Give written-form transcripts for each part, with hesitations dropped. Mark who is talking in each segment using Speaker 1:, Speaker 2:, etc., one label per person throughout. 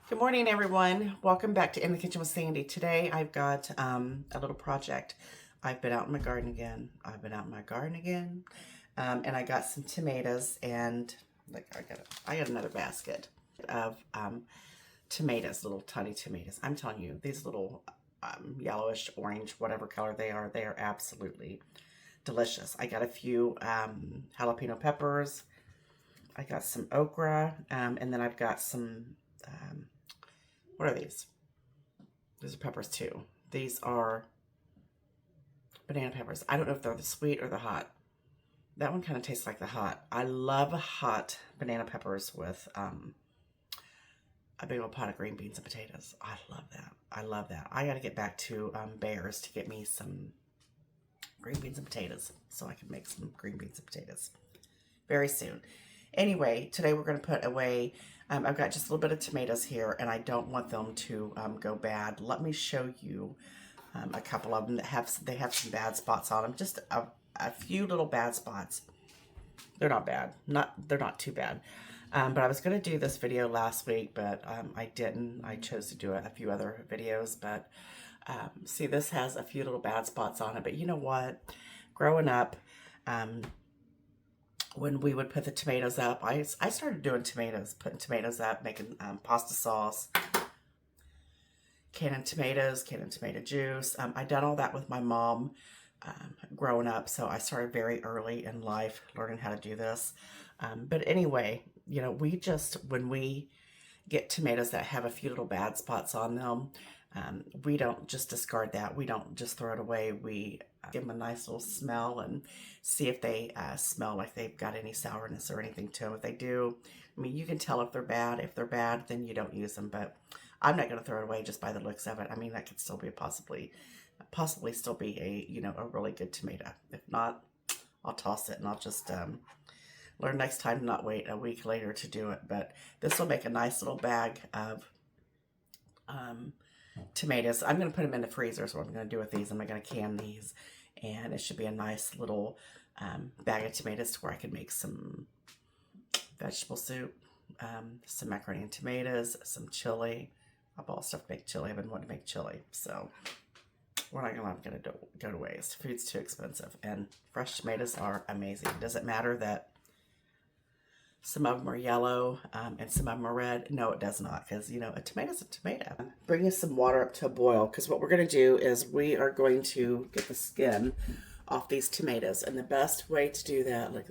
Speaker 1: Good morning, everyone. Welcome back to In the Kitchen with Sandy. Today, I've got a little project. I've been out in my garden again. And I got some tomatoes, and like I got another basket of tomatoes, little tiny tomatoes. I'm telling you, these little yellowish, orange, whatever color they are absolutely delicious. I got a few jalapeno peppers. I got some okra, and then I've got some. What are these? These are peppers too. These are banana peppers. I don't know if they're the sweet or the hot. That one kind of tastes like the hot. I love hot banana peppers with a big old pot of green beans and potatoes. I love that. I love that. I got to get back to Bears to get me some green beans and potatoes so I can make some green beans and potatoes very soon. Anyway, today we're going to put away, I've got just a little bit of tomatoes here, and I don't want them to go bad. Let me show you a couple of them that have some bad spots on them. Just a few little bad spots. They're not bad. They're not too bad. But I was going to do this video last week, but I didn't. I chose to do a few other videos, but see, this has a few little bad spots on it. But you know what? Growing up, when we would put the tomatoes up, I started doing tomatoes, putting tomatoes up, making pasta sauce, canning tomatoes, canning tomato juice. I done all that with my mom growing up, so I started very early in life learning how to do this. But anyway, you know, when we get tomatoes that have a few little bad spots on them, we don't just discard that. We don't just throw it away. We give them a nice little smell and see if they smell like they've got any sourness or anything to them. If they do, I mean, you can tell if they're bad. If they're bad, then you don't use them. But I'm not going to throw it away just by the looks of it. I mean, that could still be possibly still be a really good tomato. If not, I'll toss it and I'll just learn next time to not wait a week later to do it. But this will make a nice little bag of tomatoes. I'm going to put them in the freezer, so what I'm going to do with these, I'm going to can these, and it should be a nice little bag of tomatoes to where I can make some vegetable soup, some macaroni and tomatoes, some chili. I bought stuff to make chili. I've been wanting to make chili, so we're not going to go to waste. Food's too expensive, and fresh tomatoes are amazing. Does it matter that some of them are yellow and some of them are red? No, it does not, because, you know, a tomato's a tomato. Bring us some water up to a boil, because what we're going to do is we are going to get the skin off these tomatoes. And the best way to do that, look,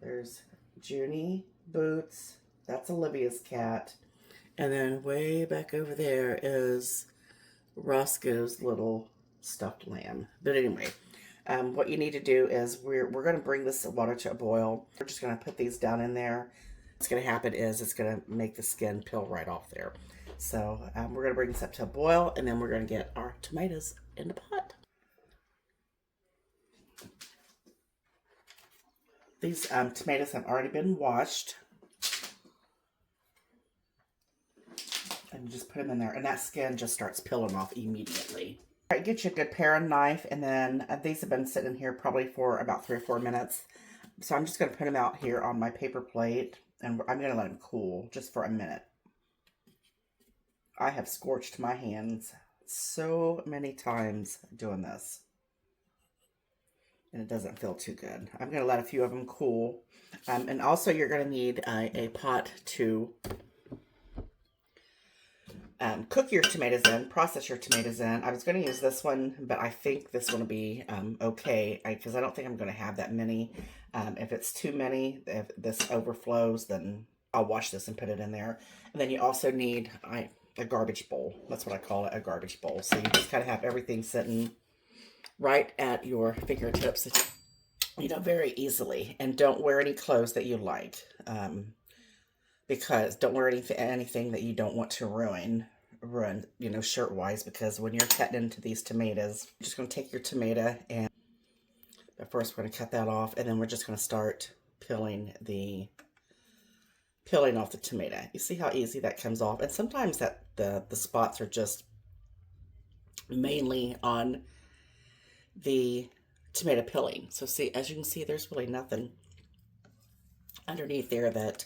Speaker 1: there's Junie, Boots, that's Olivia's cat. And then way back over there is Roscoe's little stuffed lamb. But anyway, what you need to do is we're going to bring this water to a boil. We're just going to put these down in there. What's going to happen is it's going to make the skin peel right off there. So we're going to bring this up to a boil, and then we're going to get our tomatoes in the pot. These tomatoes have already been washed. And just put them in there, and that skin just starts peeling off immediately. All right, get you a good paring knife, and then these have been sitting in here probably for about 3 or 4 minutes. So I'm just going to put them out here on my paper plate, and I'm going to let them cool just for a minute. I have scorched my hands so many times doing this, and it doesn't feel too good. I'm going to let a few of them cool, and also you're going to need a pot to cook your tomatoes in, process your tomatoes in. I was going to use this one, but I think this one will be okay, because I don't think I'm going to have that many. If it's too many, if this overflows, then I'll wash this and put it in there. And then you also need a garbage bowl. That's what I call it, a garbage bowl. So you just kind of have everything sitting right at your fingertips, you know, very easily. And don't wear any clothes that you like. Because don't wear anything that you don't want to ruin, you know, shirt-wise, because when you're cutting into these tomatoes, you're just going to take your tomato, and but first we're going to cut that off, and then we're just going to start peeling off the tomato. You see how easy that comes off? And sometimes that the spots are just mainly on the tomato peeling. So see, as you can see, there's really nothing underneath there that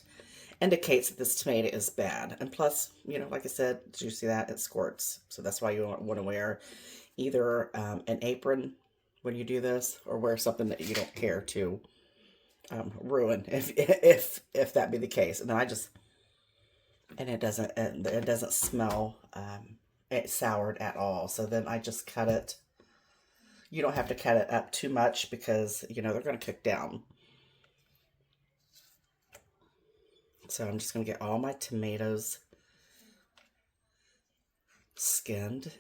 Speaker 1: indicates that this tomato is bad. And plus, you know, like I said, did you see that? It squirts. So that's why you want to wear either an apron when you do this, or wear something that you don't care to ruin if that be the case. And then it doesn't smell it soured at all. So then I just cut it. You don't have to cut it up too much because, you know, they're going to cook down. So I'm just going to get all my tomatoes skinned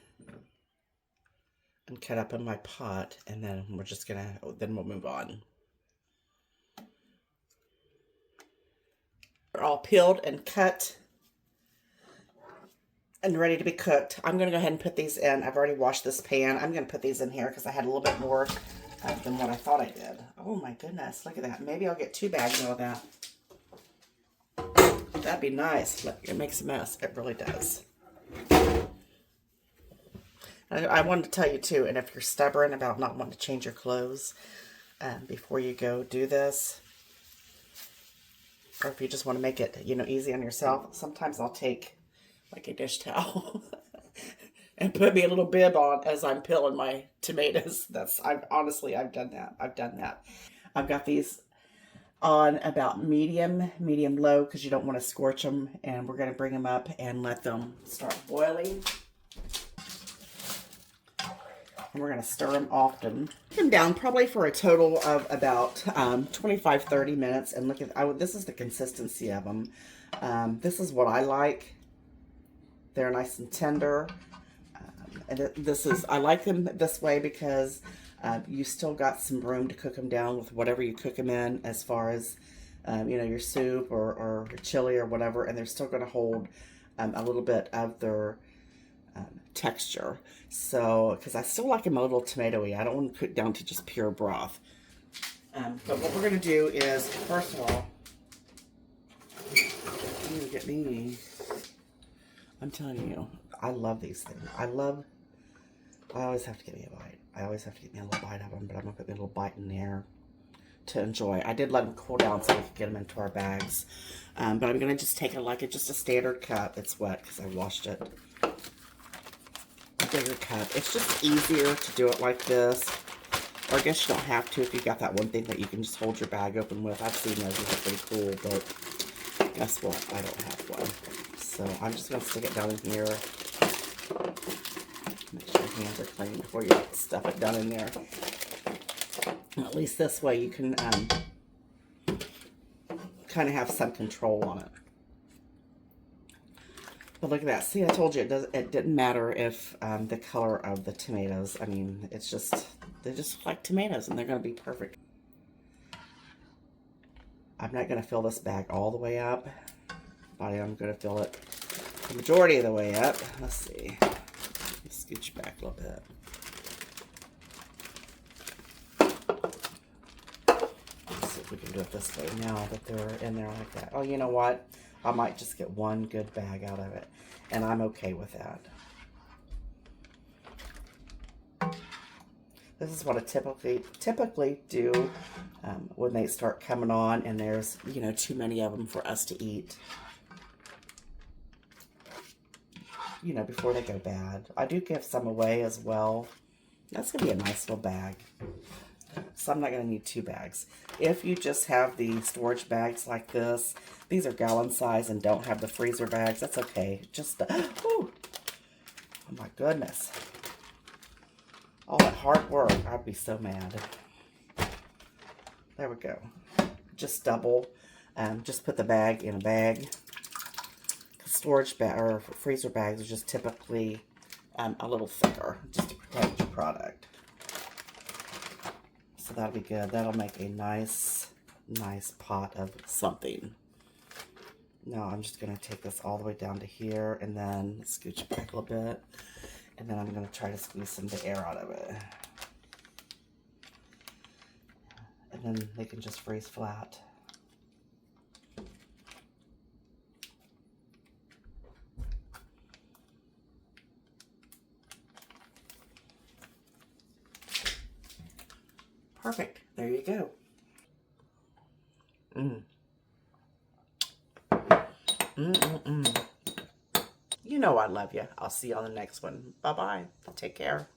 Speaker 1: and cut up in my pot, and then we'll move on. They're all peeled and cut and ready to be cooked. I'm going to go ahead and put these in. I've already washed this pan. I'm going to put these in here because I had a little bit more than what I thought I did. Oh my goodness, look at that. Maybe I'll get 2 bags of that. That'd be nice. Look, it makes a mess. It really does. I wanted to tell you too, and if you're stubborn about not wanting to change your clothes before you go do this, or if you just want to make it, you know, easy on yourself, sometimes I'll take like a dish towel and put me a little bib on as I'm peeling my tomatoes. I've done that. I've got these on about medium low because you don't want to scorch them, and we're going to bring them up and let them start boiling. And we're going to stir them often. Put them down probably for a total of about 25-30 minutes. And look at, this is the consistency of them. This is what I like. They're nice and tender. I like them this way because you still got some room to cook them down with whatever you cook them in, as far as, you know, your soup or chili or whatever. And they're still going to hold a little bit of their texture. So, because I still like them a little tomatoey. I don't want to cook down to just pure broth. But what we're going to do is, first of all, I'm going to get me, I'm telling you, I love these things. I always have to get me a bite. I always have to get me a little bite of them, but I'm going to put me a little bite in there to enjoy. I did let them cool down so we could get them into our bags. But I'm going to just take it like just a standard cup. It's wet because I washed it. A bigger cup. It's just easier to do it like this. Or I guess you don't have to if you've got that one thing that you can just hold your bag open with. I've seen those. They're pretty cool, but guess what? I don't have one. So I'm just going to stick it down in here. Make sure your hands are clean before you stuff it down in there. And at least this way you can kind of have some control on it. But look at that. See, I told you it didn't matter if the color of the tomatoes. I mean, they're just like tomatoes, and they're going to be perfect. I'm not going to fill this bag all the way up, but I'm going to fill it the majority of the way up. Let's see. Let's scooch back a little bit. Let's see if we can do it this way now that they're in there like that. Oh, you know what? I might just get one good bag out of it, and I'm okay with that. This is what I typically do when they start coming on and there's, you know, too many of them for us to eat. You know, before they go bad. I do give some away as well. That's going to be a nice little bag. So I'm not going to need 2 bags. If you just have the storage bags like this, these are gallon size and don't have the freezer bags, that's okay. Just, oh my goodness. All that hard work, I'd be so mad. There we go. Just double, just put the bag in a bag. Storage bag or freezer bags are just typically a little thicker, just to protect your product. So that'll be good. That'll make a nice pot of something. Now I'm just going to take this all the way down to here and then scooch it back a little bit. And then I'm going to try to squeeze some of the air out of it. And then they can just freeze flat. Perfect. There you go. You know I love you. I'll see you on the next one. Bye-bye. Take care.